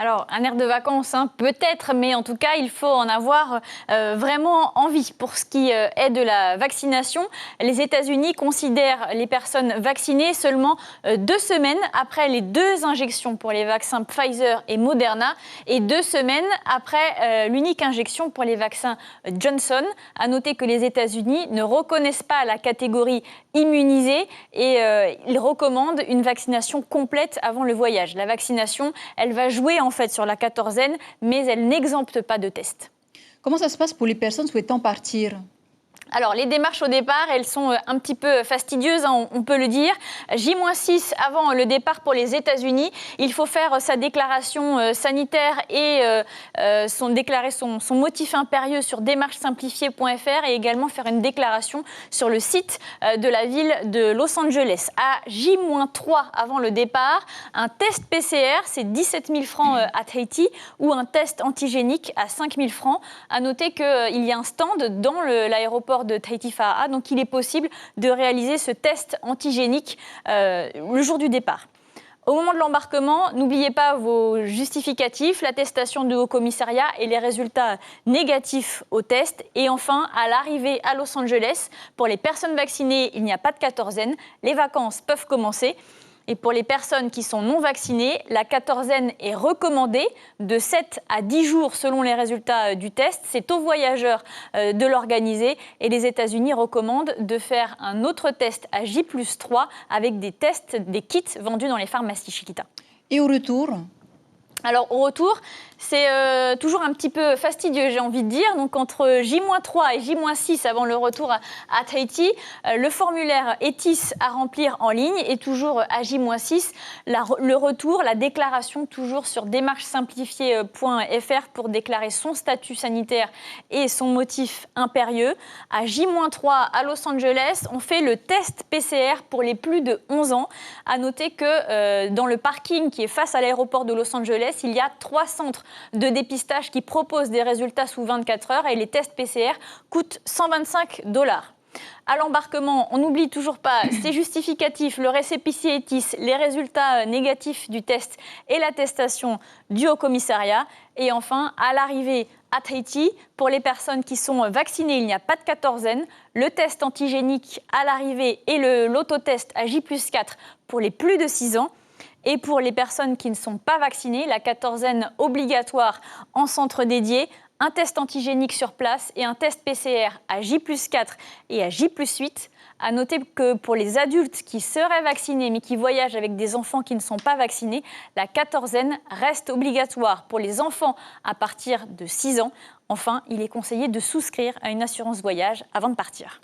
Alors, un air de vacances, hein, peut-être, mais en tout cas, il faut en avoir vraiment envie. Pour ce qui est de la vaccination, les États-Unis considèrent les personnes vaccinées seulement 2 semaines après les 2 injections pour les vaccins Pfizer et Moderna et 2 semaines après l'unique injection pour les vaccins Johnson. À noter que les États-Unis ne reconnaissent pas la catégorie immunisée et ils recommandent une vaccination complète avant le voyage. La vaccination, elle va jouer en fait sur la quatorzaine, mais elle n'exempte pas de test. Comment ça se passe pour les personnes souhaitant partir ? Alors, les démarches au départ, elles sont un petit peu fastidieuses, hein, on peut le dire. J-6 avant le départ pour les États-Unis, il faut faire sa déclaration sanitaire et déclarer son motif impérieux sur démarchesimplifiée.fr et également faire une déclaration sur le site de la ville de Los Angeles. À J-3 avant le départ, un test PCR, c'est 17 000 francs à Tahiti ou un test antigénique à 5 000 francs. À noter qu'il y a un stand dans l'aéroport de Tahiti Fa'a, donc il est possible de réaliser ce test antigénique le jour du départ. Au moment de l'embarquement, n'oubliez pas vos justificatifs, l'attestation de haut-commissariat et les résultats négatifs au test. Et enfin, à l'arrivée à Los Angeles, pour les personnes vaccinées, il n'y a pas de quatorzaine, les vacances peuvent commencer. Et pour les personnes qui sont non vaccinées, la quatorzaine est recommandée de 7 à 10 jours selon les résultats du test. C'est aux voyageurs de l'organiser et les États-Unis recommandent de faire un autre test à J+3 avec des kits vendus dans les pharmacies, Chiquita. Et au retour ? Alors, au retour, c'est toujours un petit peu fastidieux, j'ai envie de dire. Donc, entre J-3 et J-6 avant le retour à Tahiti, le formulaire ETIS à remplir en ligne et toujours à J-6, le retour, la déclaration toujours sur démarchesimplifiée.fr pour déclarer son statut sanitaire et son motif impérieux. À J-3 à Los Angeles, on fait le test PCR pour les plus de 11 ans. À noter que dans le parking qui est face à l'aéroport de Los Angeles, il y a 3 centres de dépistage qui proposent des résultats sous 24 heures et les tests PCR coûtent $125. À l'embarquement, on n'oublie toujours pas ces justificatifs, le récépissé ETIS, les résultats négatifs du test et l'attestation du haut-commissariat. Et enfin, à l'arrivée à Tahiti, pour les personnes qui sont vaccinées, il n'y a pas de quatorzaine. Le test antigénique à l'arrivée et l'autotest à J+4 pour les plus de 6 ans. Et pour les personnes qui ne sont pas vaccinées, la quatorzaine obligatoire en centre dédié, un test antigénique sur place et un test PCR à J+4 et à J+8. À noter que pour les adultes qui seraient vaccinés mais qui voyagent avec des enfants qui ne sont pas vaccinés, la quatorzaine reste obligatoire pour les enfants à partir de 6 ans. Enfin, il est conseillé de souscrire à une assurance voyage avant de partir.